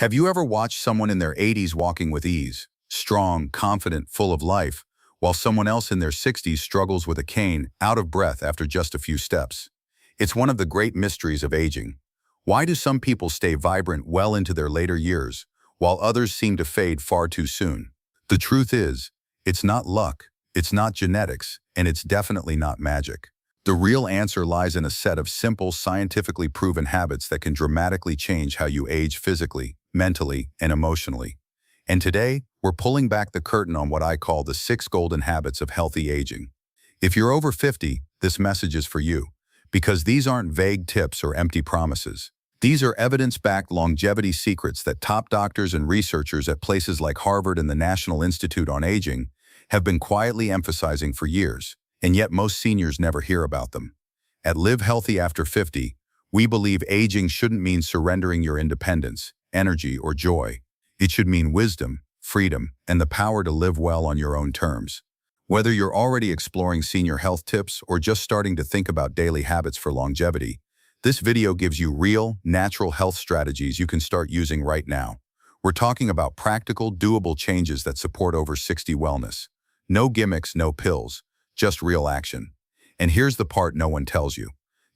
Have you ever watched someone in their 80s walking with ease, strong, confident, full of life, while someone else in their 60s struggles with a cane, out of breath after just a few steps? It's one of the great mysteries of aging. Why do some people stay vibrant well into their later years, while others seem to fade far too soon? The truth is, it's not luck, it's not genetics, and it's definitely not magic. The real answer lies in a set of simple, scientifically proven habits that can dramatically change how you age physically, mentally, and emotionally. And today, we're pulling back the curtain on what I call the 6 golden habits of healthy aging. If you're over 50, this message is for you, because these aren't vague tips or empty promises. These are evidence-backed longevity secrets that top doctors and researchers at places like Harvard and the National Institute on Aging have been quietly emphasizing for years, and yet most seniors never hear about them. At Live Healthy After 50, we believe aging shouldn't mean surrendering your independence, energy, or joy. It should mean wisdom, freedom, and the power to live well on your own terms. Whether you're already exploring senior health tips or just starting to think about daily habits for longevity, this video gives you real, natural health strategies you can start using right now. We're talking about practical, doable changes that support over 60 wellness. No gimmicks, no pills, just real action. And here's the part no one tells you.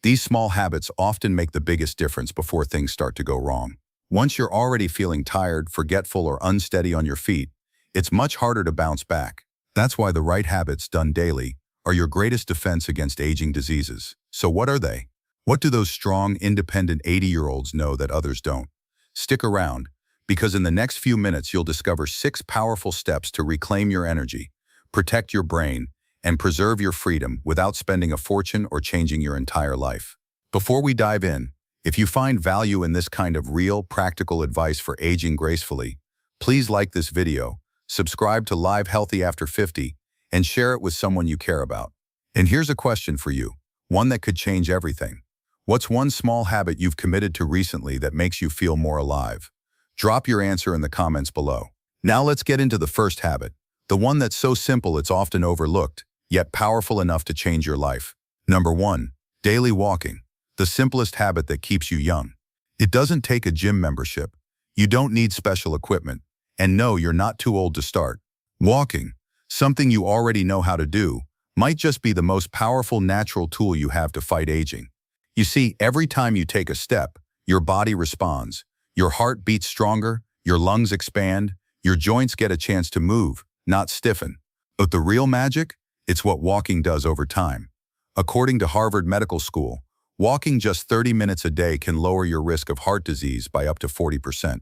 These small habits often make the biggest difference before things start to go wrong. Once you're already feeling tired, forgetful, or unsteady on your feet, it's much harder to bounce back. That's why the right habits done daily are your greatest defense against aging diseases. So what are they? What do those strong, independent 80-year-olds know that others don't? Stick around, because in the next few minutes you'll discover 6 powerful steps to reclaim your energy, protect your brain, and preserve your freedom without spending a fortune or changing your entire life. Before we dive in, if you find value in this kind of real, practical advice for aging gracefully, please like this video, subscribe to Live Healthy After 50, and share it with someone you care about. And here's a question for you, one that could change everything. What's one small habit you've committed to recently that makes you feel more alive? Drop your answer in the comments below. Now let's get into the first habit, the one that's so simple it's often overlooked, yet powerful enough to change your life. Number 1, daily walking, the simplest habit that keeps you young. It doesn't take a gym membership. You don't need special equipment. And no, you're not too old to start. Walking, something you already know how to do, might just be the most powerful natural tool you have to fight aging. You see, every time you take a step, your body responds. Your heart beats stronger, your lungs expand, your joints get a chance to move, not stiffen. But the real magic? It's what walking does over time. According to Harvard Medical School, walking just 30 minutes a day can lower your risk of heart disease by up to 40%.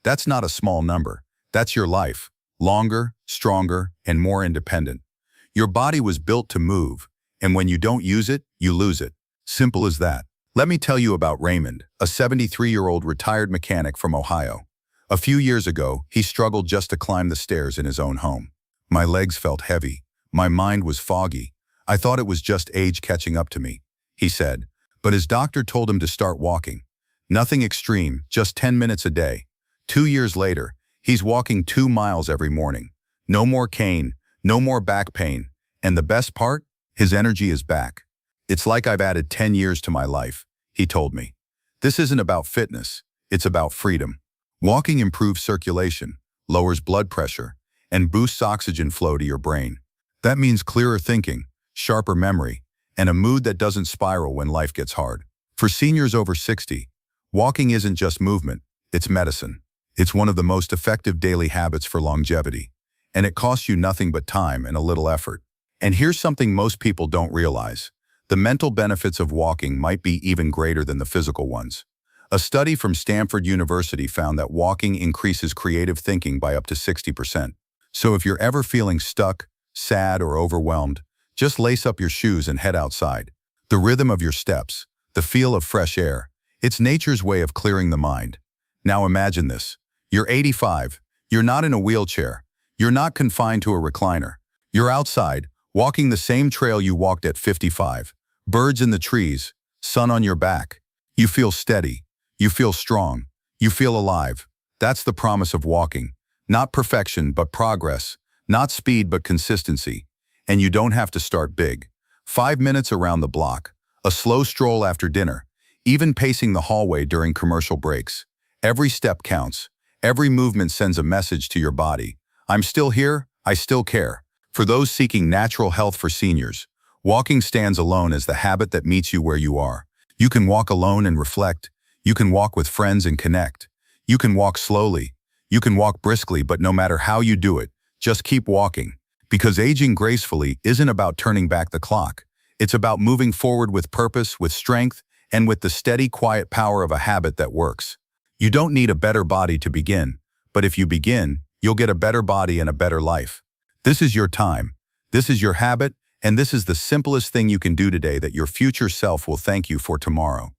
That's not a small number. That's your life. Longer, stronger, and more independent. Your body was built to move, and when you don't use it, you lose it. Simple as that. Let me tell you about Raymond, a 73-year-old retired mechanic from Ohio. A few years ago, he struggled just to climb the stairs in his own home. My legs felt heavy. My mind was foggy. I thought it was just age catching up to me, he said. But his doctor told him to start walking. Nothing extreme, just 10 minutes a day. 2 years later, he's walking 2 miles every morning. No more cane, no more back pain. And the best part? His energy is back. It's like I've added 10 years to my life, he told me. This isn't about fitness, it's about freedom. Walking improves circulation, lowers blood pressure, and boosts oxygen flow to your brain. That means clearer thinking, sharper memory, and a mood that doesn't spiral when life gets hard. For seniors over 60, walking isn't just movement, it's medicine. It's one of the most effective daily habits for longevity, and it costs you nothing but time and a little effort. And here's something most people don't realize. The mental benefits of walking might be even greater than the physical ones. A study from Stanford University found that walking increases creative thinking by up to 60%. So if you're ever feeling stuck, sad, or overwhelmed, just lace up your shoes and head outside. The rhythm of your steps, the feel of fresh air, it's nature's way of clearing the mind. Now imagine this. You're 85. You're not in a wheelchair. You're not confined to a recliner. You're outside, walking the same trail you walked at 55. Birds in the trees, sun on your back. You feel steady. You feel strong. You feel alive. That's the promise of walking. Not perfection, but progress. Not speed, but consistency. And you don't have to start big. 5 minutes around the block. A slow stroll after dinner. Even pacing the hallway during commercial breaks. Every step counts. Every movement sends a message to your body. I'm still here, I still care. For those seeking natural health for seniors, walking stands alone as the habit that meets you where you are. You can walk alone and reflect. You can walk with friends and connect. You can walk slowly. You can walk briskly, but no matter how you do it, just keep walking. Because aging gracefully isn't about turning back the clock. It's about moving forward with purpose, with strength, and with the steady, quiet power of a habit that works. You don't need a better body to begin, but if you begin, you'll get a better body and a better life. This is your time. This is your habit, and this is the simplest thing you can do today that your future self will thank you for tomorrow.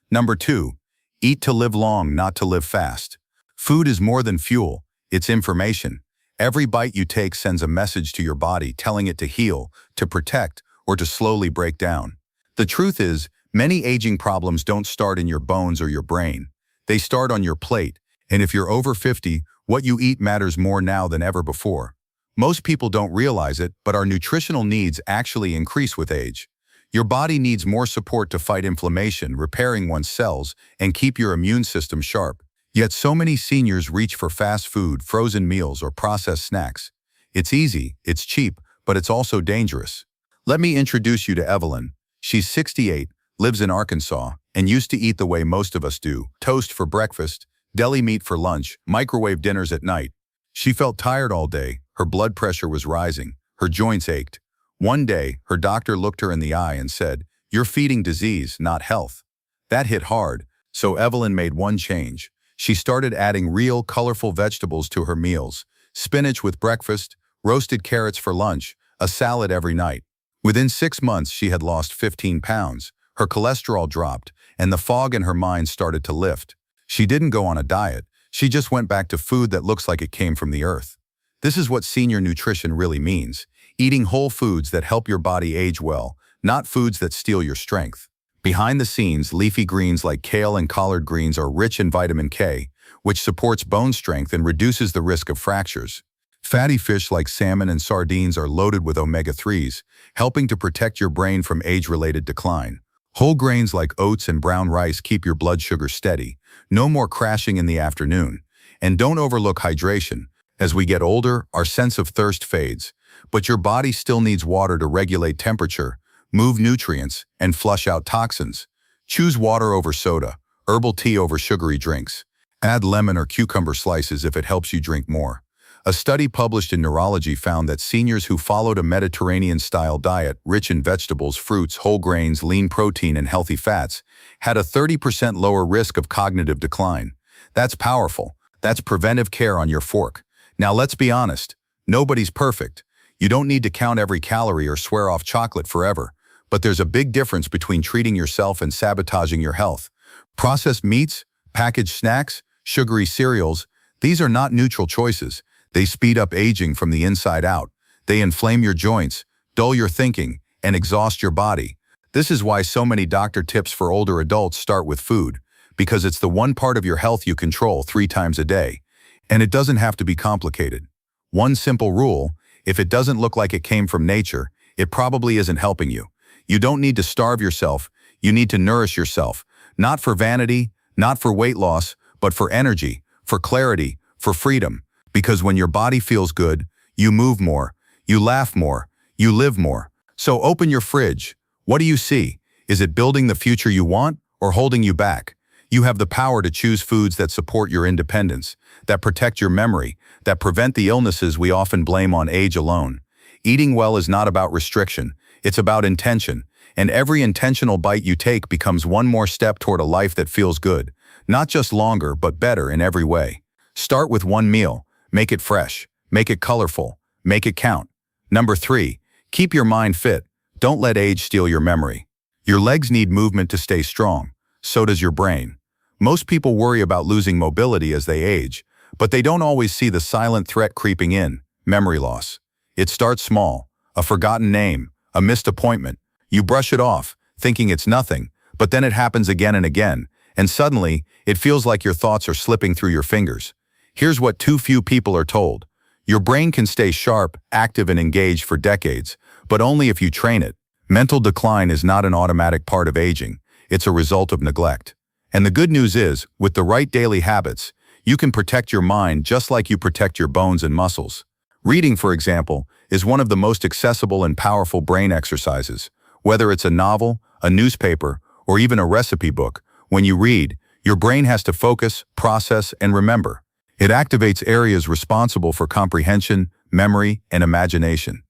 Number 2, eat to live long, not to live fast. Food is more than fuel, it's information. Every bite you take sends a message to your body telling it to heal, to protect, or to slowly break down. The truth is, many aging problems don't start in your bones or your brain. They start on your plate, and if you're over 50, what you eat matters more now than ever before. Most people don't realize it, but our nutritional needs actually increase with age. Your body needs more support to fight inflammation, repairing one's cells, and keep your immune system sharp. Yet so many seniors reach for fast food, frozen meals, or processed snacks. It's easy, it's cheap, but it's also dangerous. Let me introduce you to Evelyn. She's 68, lives in Arkansas, and used to eat the way most of us do: toast for breakfast, deli meat for lunch, microwave dinners at night. She felt tired all day, her blood pressure was rising, her joints ached. One day, her doctor looked her in the eye and said, "You're feeding disease, not health." That hit hard, so Evelyn made one change. She started adding real, colorful vegetables to her meals: spinach with breakfast, roasted carrots for lunch, a salad every night. Within 6 months, she had lost 15 pounds. Her cholesterol dropped, and the fog in her mind started to lift. She didn't go on a diet. She just went back to food that looks like it came from the earth. This is what senior nutrition really means: eating whole foods that help your body age well, not foods that steal your strength. Behind the scenes, leafy greens like kale and collard greens are rich in vitamin K, which supports bone strength and reduces the risk of fractures. Fatty fish like salmon and sardines are loaded with omega-3s, helping to protect your brain from age-related decline. Whole grains like oats and brown rice keep your blood sugar steady. No more crashing in the afternoon. And don't overlook hydration. As we get older, our sense of thirst fades, but your body still needs water to regulate temperature, move nutrients, and flush out toxins. Choose water over soda, herbal tea over sugary drinks. Add lemon or cucumber slices if it helps you drink more. A study published in Neurology found that seniors who followed a Mediterranean-style diet rich in vegetables, fruits, whole grains, lean protein, and healthy fats had a 30% lower risk of cognitive decline. That's powerful. That's preventive care on your fork. Now let's be honest. Nobody's perfect. You don't need to count every calorie or swear off chocolate forever. But there's a big difference between treating yourself and sabotaging your health. Processed meats, packaged snacks, sugary cereals, these are not neutral choices. They speed up aging from the inside out. They inflame your joints, dull your thinking, and exhaust your body. This is why so many doctor tips for older adults start with food, because it's the one part of your health you control 3 times a day. And it doesn't have to be complicated. One simple rule: if it doesn't look like it came from nature, it probably isn't helping you. You don't need to starve yourself. You need to nourish yourself. Not for vanity, not for weight loss, but for energy, for clarity, for freedom. Because when your body feels good, you move more, you laugh more, you live more. So open your fridge. What do you see? Is it building the future you want or holding you back? You have the power to choose foods that support your independence, that protect your memory, that prevent the illnesses we often blame on age alone. Eating well is not about restriction. It's about intention, and every intentional bite you take becomes one more step toward a life that feels good, not just longer, but better in every way. Start with one meal. Make it fresh. Make it colorful. Make it count. Number 3, keep your mind fit. Don't let age steal your memory. Your legs need movement to stay strong. So does your brain. Most people worry about losing mobility as they age, but they don't always see the silent threat creeping in: memory loss. It starts small: a forgotten name, a missed appointment. You brush it off, thinking it's nothing, but then it happens again and again, and suddenly, it feels like your thoughts are slipping through your fingers. Here's what too few people are told: your brain can stay sharp, active, and engaged for decades, but only if you train it. Mental decline is not an automatic part of aging. It's a result of neglect. And the good news is, with the right daily habits, You can protect your mind just like you protect your bones and muscles. Reading, for example, is one of the most accessible and powerful brain exercises. Whether it's a novel, a newspaper, or even a recipe book, when you read, your brain has to focus, process, and remember. It activates areas responsible for comprehension, memory, and imagination.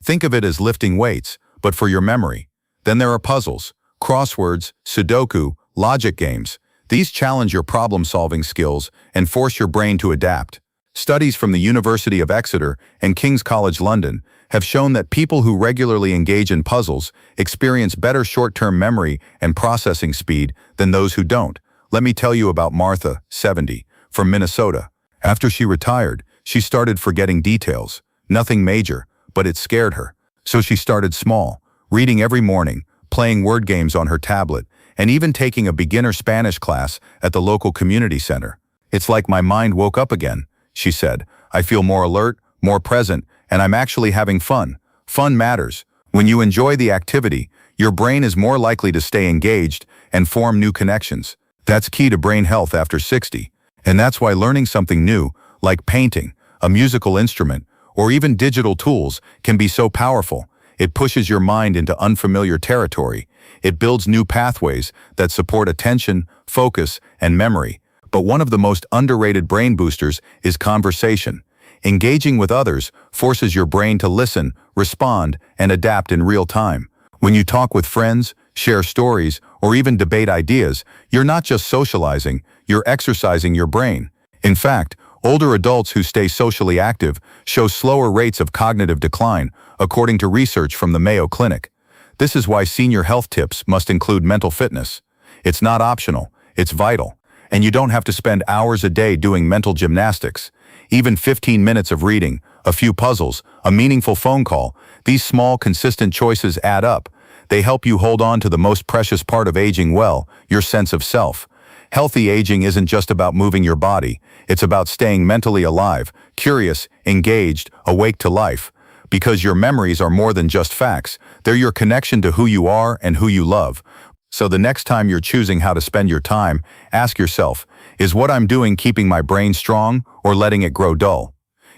Think of it as lifting weights, but for your memory. Then there are puzzles, crosswords, Sudoku, logic games. These challenge your problem-solving skills and force your brain to adapt. Studies from the University of Exeter and King's College London have shown that people who regularly engage in puzzles experience better short-term memory and processing speed than those who don't. Let me tell you about Martha, 70, from Minnesota. After she retired, she started forgetting details. Nothing major, but it scared her. So she started small, reading every morning, playing word games on her tablet, and even taking a beginner Spanish class at the local community center. "It's like my mind woke up again," she said. "I feel more alert, more present, and I'm actually having fun." Fun matters. When you enjoy the activity, your brain is more likely to stay engaged and form new connections. That's key to brain health after 60. And that's why learning something new, like painting, a musical instrument, or even digital tools, can be so powerful. It pushes your mind into unfamiliar territory. It builds new pathways that support attention, focus, and memory. But one of the most underrated brain boosters is conversation. Engaging with others forces your brain to listen, respond, and adapt in real time. When you talk with friends, share stories, or even debate ideas, you're not just socializing, you're exercising your brain. In fact, older adults who stay socially active show slower rates of cognitive decline, according to research from the Mayo Clinic. This is why senior health tips must include mental fitness. It's not optional, it's vital. And you don't have to spend hours a day doing mental gymnastics. Even 15 minutes of reading, a few puzzles, a meaningful phone call, these small, consistent choices add up. They help you hold on to the most precious part of aging well, your sense of self. Healthy aging isn't just about moving your body. It's about staying mentally alive, curious, engaged, awake to life. Because your memories are more than just facts. They're your connection to who you are and who you love. So the next time you're choosing how to spend your time, ask yourself, is what I'm doing keeping my brain strong or letting it grow dull?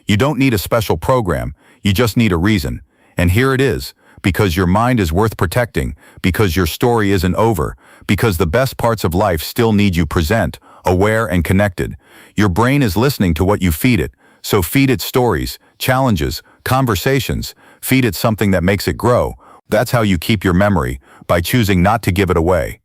You don't need a special program, you just need a reason. And here it is, because your mind is worth protecting, because your story isn't over, because the best parts of life still need you present, aware and connected. Your brain is listening to what you feed it, so feed it stories, challenges, conversations, feed it something that makes it grow. That's how you keep your memory, by choosing not to give it away.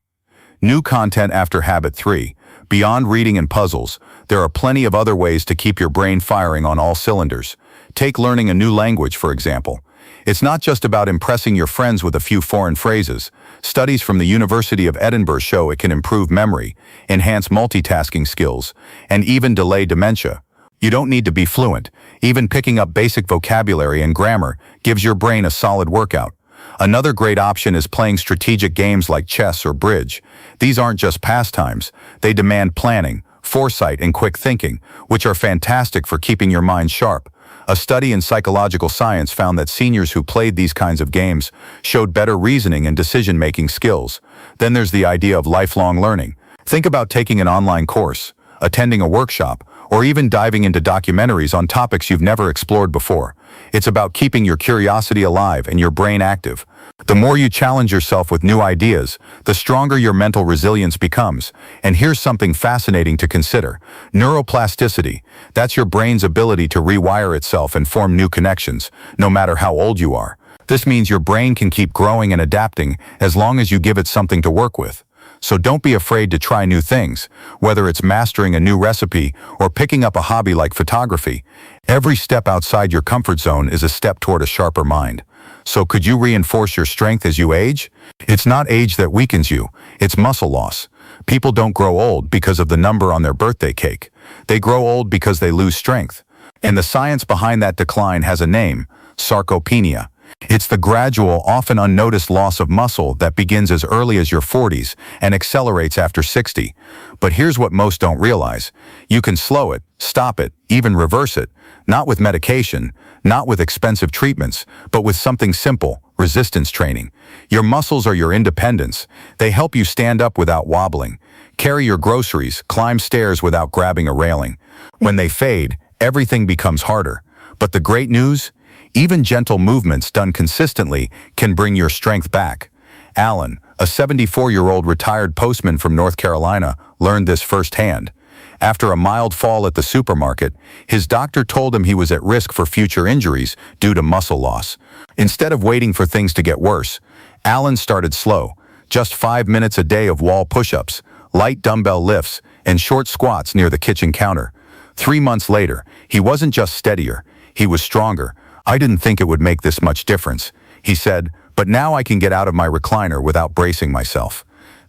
New content after habit 3. Beyond reading and puzzles, there are plenty of other ways to keep your brain firing on all cylinders. Take learning a new language, for example. It's not just about impressing your friends with a few foreign phrases. Studies from the University of Edinburgh show it can improve memory, enhance multitasking skills, and even delay dementia. You don't need to be fluent. Even picking up basic vocabulary and grammar gives your brain a solid workout. Another great option is playing strategic games like chess or bridge. These aren't just pastimes. They demand planning, foresight, and quick thinking, which are fantastic for keeping your mind sharp. A study in psychological science found that seniors who played these kinds of games showed better reasoning and decision-making skills. Then there's the idea of lifelong learning. Think about taking an online course, attending a workshop, or even diving into documentaries on topics you've never explored before. It's about keeping your curiosity alive and your brain active. The more you challenge yourself with new ideas, the stronger your mental resilience becomes. And here's something fascinating to consider. Neuroplasticity. That's your brain's ability to rewire itself and form new connections, no matter how old you are. This means your brain can keep growing and adapting as long as you give it something to work with. So don't be afraid to try new things, whether it's mastering a new recipe or picking up a hobby like photography. Every step outside your comfort zone is a step toward a sharper mind. So could you reinforce your strength as you age? It's not age that weakens you, it's muscle loss. People don't grow old because of the number on their birthday cake. They grow old because they lose strength. And the science behind that decline has a name: sarcopenia. It's the gradual, often unnoticed loss of muscle that begins as early as your 40s and accelerates after 60. But here's what most don't realize. You can slow it, stop it, even reverse it. Not with medication, not with expensive treatments, but with something simple: resistance training. Your muscles are your independence. They help you stand up without wobbling, Carry your groceries, climb stairs without grabbing a railing. When they fade, everything becomes harder. But the great news? Even gentle movements done consistently can bring your strength back. Alan, a 74-year-old retired postman from North Carolina, learned this firsthand. After a mild fall at the supermarket, his doctor told him he was at risk for future injuries due to muscle loss. Instead of waiting for things to get worse, Alan started slow, just 5 minutes a day of wall push-ups, light dumbbell lifts, and short squats near the kitchen counter. 3 months later, he wasn't just steadier, he was stronger. "I didn't think it would make this much difference," he said, "but now I can get out of my recliner without bracing myself."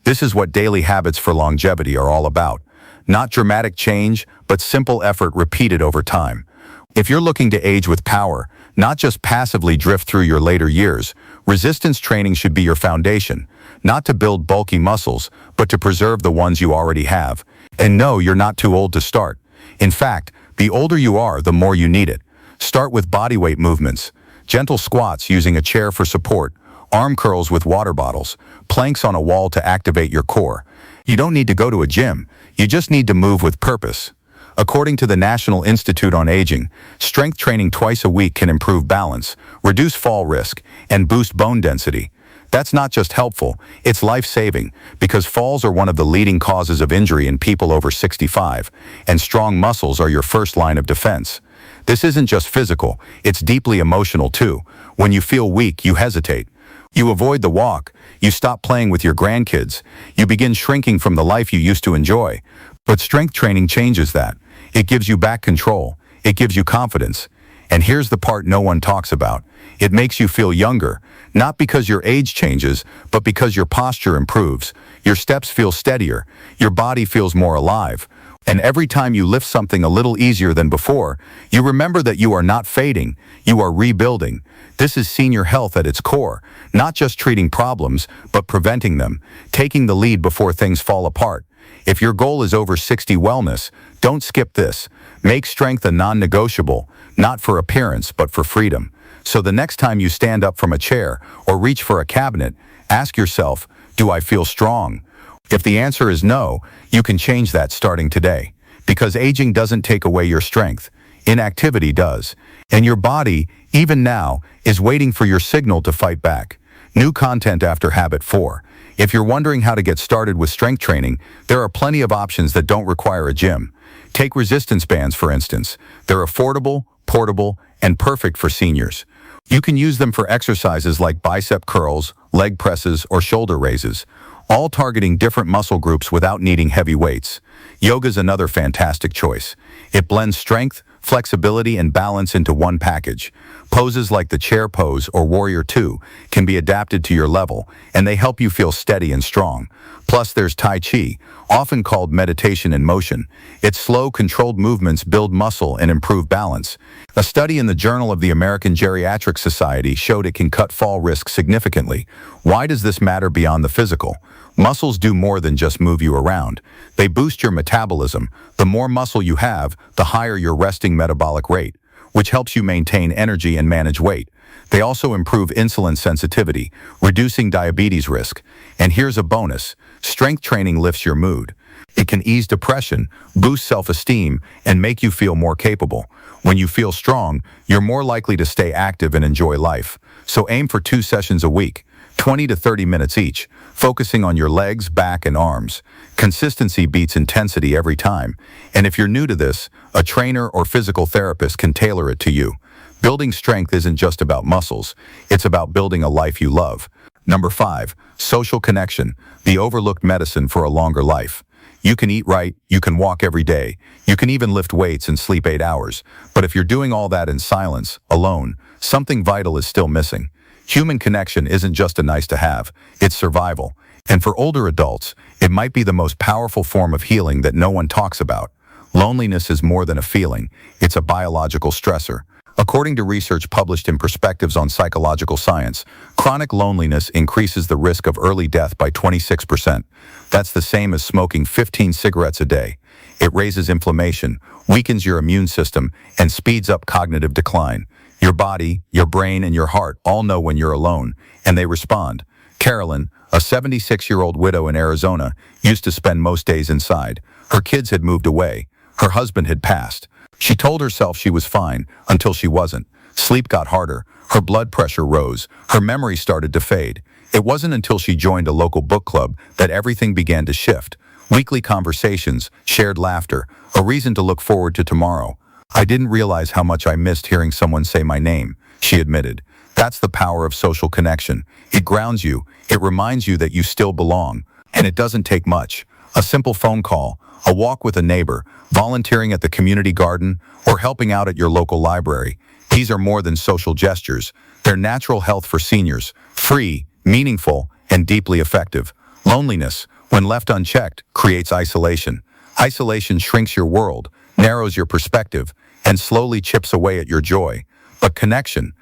This is what daily habits for longevity are all about. Not dramatic change, but simple effort repeated over time. If you're looking to age with power, not just passively drift through your later years, resistance training should be your foundation, not to build bulky muscles, but to preserve the ones you already have. And no, you're not too old to start. In fact, the older you are, the more you need it. Start with bodyweight movements, gentle squats using a chair for support, arm curls with water bottles, planks on a wall to activate your core. You don't need to go to a gym, you just need to move with purpose. According to the National Institute on Aging, strength training twice a week can improve balance, reduce fall risk, and boost bone density. That's not just helpful, it's life-saving, because falls are one of the leading causes of injury in people over 65, and strong muscles are your first line of defense. This isn't just physical, it's deeply emotional too. When you feel weak, you hesitate. You avoid the walk, you stop playing with your grandkids, you begin shrinking from the life you used to enjoy. But strength training changes that. It gives you back control, it gives you confidence. And here's the part no one talks about. It makes you feel younger, not because your age changes, but because your posture improves. Your steps feel steadier, your body feels more alive. And every time you lift something a little easier than before, you remember that you are not fading, you are rebuilding. This is senior health at its core, not just treating problems, but preventing them, taking the lead before things fall apart. If your goal is over 60 wellness, don't skip this. Make strength a non-negotiable, not for appearance, but for freedom. So the next time you stand up from a chair or reach for a cabinet, ask yourself, do I feel strong? If the answer is no, you can change that starting today. Because aging doesn't take away your strength. Inactivity does. And your body, even now, is waiting for your signal to fight back. New content after Habit 4. If you're wondering how to get started with strength training, there are plenty of options that don't require a gym. Take resistance bands, for instance. They're affordable, portable, and perfect for seniors. You can use them for exercises like bicep curls, leg presses, or shoulder raises, all targeting different muscle groups without needing heavy weights. Yoga's another fantastic choice. It blends strength, flexibility, and balance into one package. Poses like the chair pose or warrior two can be adapted to your level, and they help you feel steady and strong. Plus, there's Tai Chi, often called meditation in motion. Its slow, controlled movements build muscle and improve balance. A study in the Journal of the American Geriatric Society showed it can cut fall risk significantly. Why does this matter beyond the physical? Muscles do more than just move you around. They boost your metabolism. The more muscle you have, the higher your resting metabolic rate, which helps you maintain energy and manage weight. They also improve insulin sensitivity, reducing diabetes risk. And here's a bonus. Strength training lifts your mood. It can ease depression, boost self-esteem, and make you feel more capable. When you feel strong, you're more likely to stay active and enjoy life. So aim for 2 sessions a week, 20 to 30 minutes each, focusing on your legs, back, and arms. Consistency beats intensity every time. And if you're new to this, a trainer or physical therapist can tailor it to you. Building strength isn't just about muscles, it's about building a life you love. Number 5, social connection, the overlooked medicine for a longer life. You can eat right, you can walk every day, you can even lift weights and sleep 8 hours. But if you're doing all that in silence, alone, something vital is still missing. Human connection isn't just a nice to have, it's survival. And for older adults, it might be the most powerful form of healing that no one talks about. Loneliness is more than a feeling, it's a biological stressor. According to research published in Perspectives on Psychological Science, chronic loneliness increases the risk of early death by 26%. That's the same as smoking 15 cigarettes a day. It raises inflammation, weakens your immune system, and speeds up cognitive decline. Your body, your brain, and your heart all know when you're alone, and they respond. Carolyn, A 76-year-old widow in Arizona used to spend most days inside. Her kids had moved away. Her husband had passed. She told herself she was fine until she wasn't. Sleep got harder. Her blood pressure rose. Her memory started to fade. It wasn't until she joined a local book club that everything began to shift. Weekly conversations, shared laughter, a reason to look forward to tomorrow. "I didn't realize how much I missed hearing someone say my name," she admitted. That's the power of social connection. It grounds you. It reminds you that you still belong. And it doesn't take much. A simple phone call, a walk with a neighbor, volunteering at the community garden, or helping out at your local library. These are more than social gestures. They're natural health for seniors. Free, meaningful, and deeply effective. Loneliness, when left unchecked, creates isolation. Isolation shrinks your world, narrows your perspective, and slowly chips away at your joy. But connection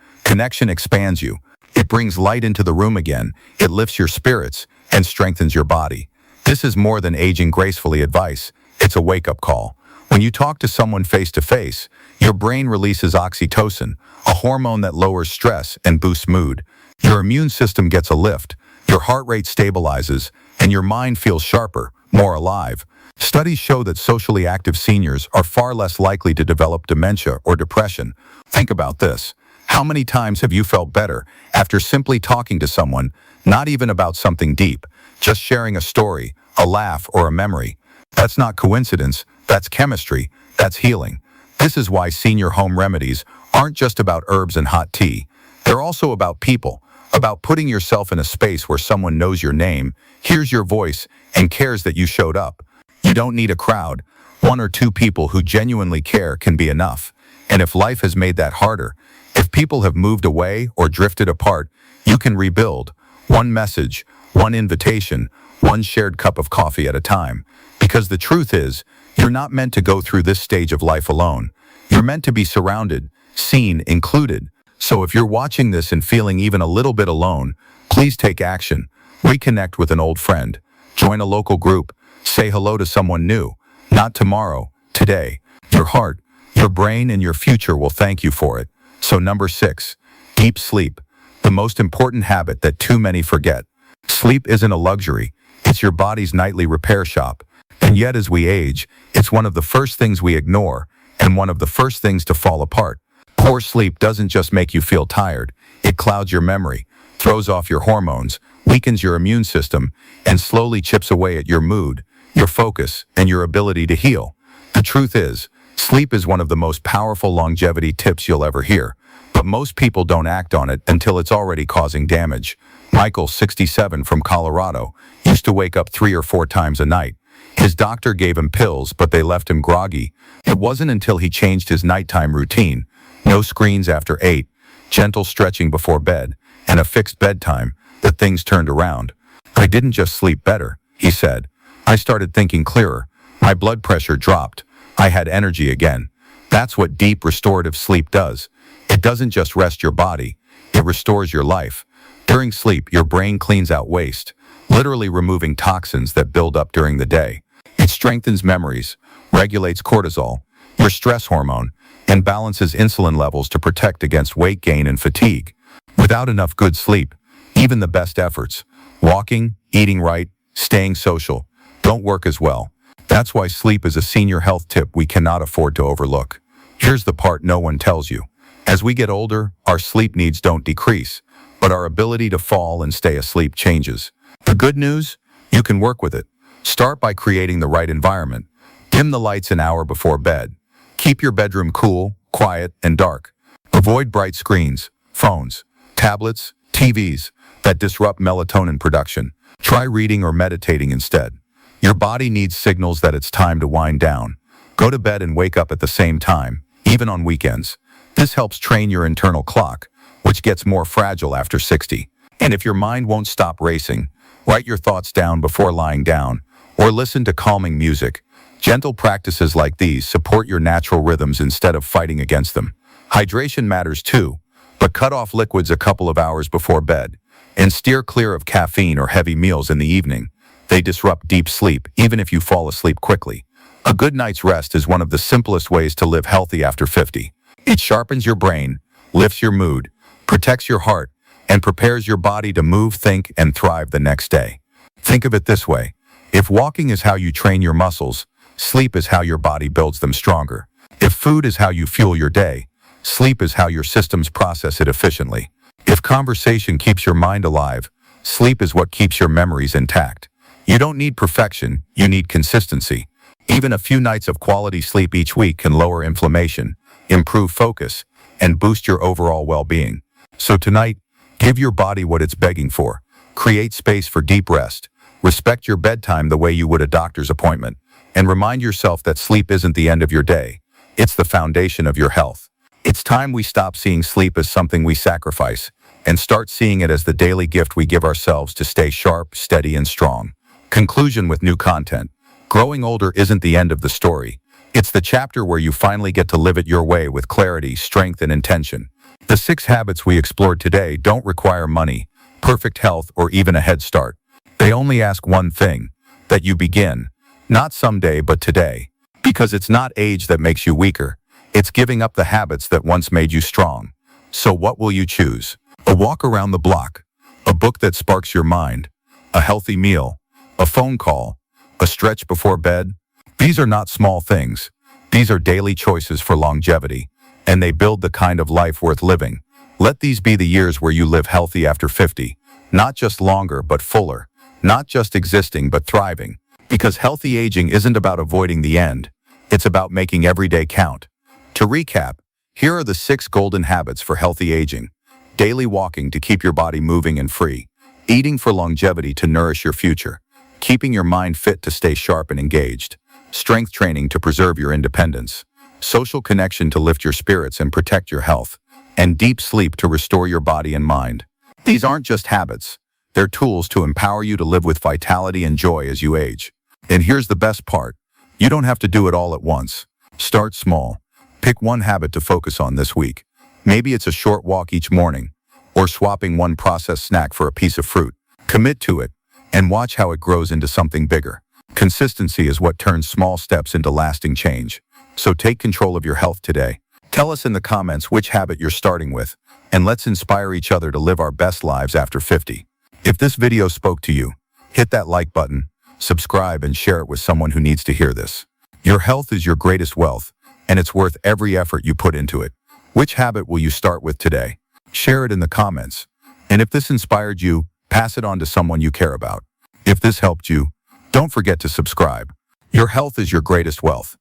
expands you. It brings light into the room again, it lifts your spirits, and strengthens your body. This is more than aging gracefully advice. It's a wake-up call. When you talk to someone face-to-face, your brain releases oxytocin, a hormone that lowers stress and boosts mood. Your immune system gets a lift, your heart rate stabilizes, and your mind feels sharper, more alive. Studies show that socially active seniors are far less likely to develop dementia or depression. Think about this. How many times have you felt better after simply talking to someone, not even about something deep, just sharing a story, a laugh, or a memory? That's not coincidence, that's chemistry, that's healing. This is why senior home remedies aren't just about herbs and hot tea. They're also about people, about putting yourself in a space where someone knows your name, hears your voice, and cares that you showed up. You don't need a crowd. One or two people who genuinely care can be enough. And if life has made that harder, if people have moved away or drifted apart, you can rebuild. One message, one invitation, one shared cup of coffee at a time. Because the truth is, you're not meant to go through this stage of life alone. You're meant to be surrounded, seen, included. So if you're watching this and feeling even a little bit alone, please take action. Reconnect with an old friend. Join a local group. Say hello to someone new. Not tomorrow, today. Your heart, your brain, and your future will thank you for it. So number 6, deep sleep. The most important habit that too many forget. Sleep isn't a luxury. It's your body's nightly repair shop. And yet as we age, it's one of the first things we ignore and one of the first things to fall apart. Poor sleep doesn't just make you feel tired. It clouds your memory, throws off your hormones, weakens your immune system, and slowly chips away at your mood, your focus, and your ability to heal. The truth is, sleep is one of the most powerful longevity tips you'll ever hear, but most people don't act on it until it's already causing damage. Michael, 67, from Colorado, used to wake up 3 or 4 times a night. His doctor gave him pills, but they left him groggy. It wasn't until he changed his nighttime routine, no screens after 8, gentle stretching before bed, and a fixed bedtime, that things turned around. "I didn't just sleep better," he said. "I started thinking clearer. My blood pressure dropped. I had energy again." That's what deep restorative sleep does. It doesn't just rest your body, it restores your life. During sleep, your brain cleans out waste, literally removing toxins that build up during the day. It strengthens memories, regulates cortisol, your stress hormone, and balances insulin levels to protect against weight gain and fatigue. Without enough good sleep, even the best efforts, walking, eating right, staying social, don't work as well. That's why sleep is a senior health tip we cannot afford to overlook. Here's the part no one tells you. As we get older, our sleep needs don't decrease, but our ability to fall and stay asleep changes. The good news? You can work with it. Start by creating the right environment. Dim the lights an hour before bed. Keep your bedroom cool, quiet, and dark. Avoid bright screens, phones, tablets, TVs that disrupt melatonin production. Try reading or meditating instead. Your body needs signals that it's time to wind down. Go to bed and wake up at the same time, even on weekends. This helps train your internal clock, which gets more fragile after 60. And if your mind won't stop racing, write your thoughts down before lying down, or listen to calming music. Gentle practices like these support your natural rhythms instead of fighting against them. Hydration matters too, but cut off liquids a couple of hours before bed, and steer clear of caffeine or heavy meals in the evening. They disrupt deep sleep, even if you fall asleep quickly. A good night's rest is one of the simplest ways to live healthy after 50. It sharpens your brain, lifts your mood, protects your heart, and prepares your body to move, think, and thrive the next day. Think of it this way. If walking is how you train your muscles, sleep is how your body builds them stronger. If food is how you fuel your day, sleep is how your systems process it efficiently. If conversation keeps your mind alive, sleep is what keeps your memories intact. You don't need perfection, you need consistency. Even a few nights of quality sleep each week can lower inflammation, improve focus, and boost your overall well-being. So tonight, give your body what it's begging for. Create space for deep rest. Respect your bedtime the way you would a doctor's appointment. And remind yourself that sleep isn't the end of your day. It's the foundation of your health. It's time we stop seeing sleep as something we sacrifice and start seeing it as the daily gift we give ourselves to stay sharp, steady, and strong. Conclusion with new content. Growing older isn't the end of the story. It's the chapter where you finally get to live it your way with clarity, strength, and intention. The 6 habits we explored today don't require money, perfect health, or even a head start. They only ask one thing, that you begin. Not someday, but today. Because it's not age that makes you weaker. It's giving up the habits that once made you strong. So what will you choose? A walk around the block, a book that sparks your mind, a healthy meal, a phone call, a stretch before bed? These are not small things. These are daily choices for longevity, and they build the kind of life worth living. Let these be the years where you live healthy after 50. Not just longer, but fuller. Not just existing, but thriving. Because healthy aging isn't about avoiding the end. It's about making every day count. To recap, here are the 6 golden habits for healthy aging. Daily walking to keep your body moving and free. Eating for longevity to nourish your future. Keeping your mind fit to stay sharp and engaged. Strength training to preserve your independence. Social connection to lift your spirits and protect your health. And deep sleep to restore your body and mind. These aren't just habits. They're tools to empower you to live with vitality and joy as you age. And here's the best part. You don't have to do it all at once. Start small. Pick one habit to focus on this week. Maybe it's a short walk each morning, or swapping one processed snack for a piece of fruit. Commit to it, and watch how it grows into something bigger. Consistency is what turns small steps into lasting change. So take control of your health today. Tell us in the comments which habit you're starting with, and let's inspire each other to live our best lives after 50. If this video spoke to you, hit that like button, subscribe, and share it with someone who needs to hear this. Your health is your greatest wealth, and it's worth every effort you put into it. Which habit will you start with today? Share it in the comments. And if this inspired you, pass it on to someone you care about. If this helped you, don't forget to subscribe. Your health is your greatest wealth,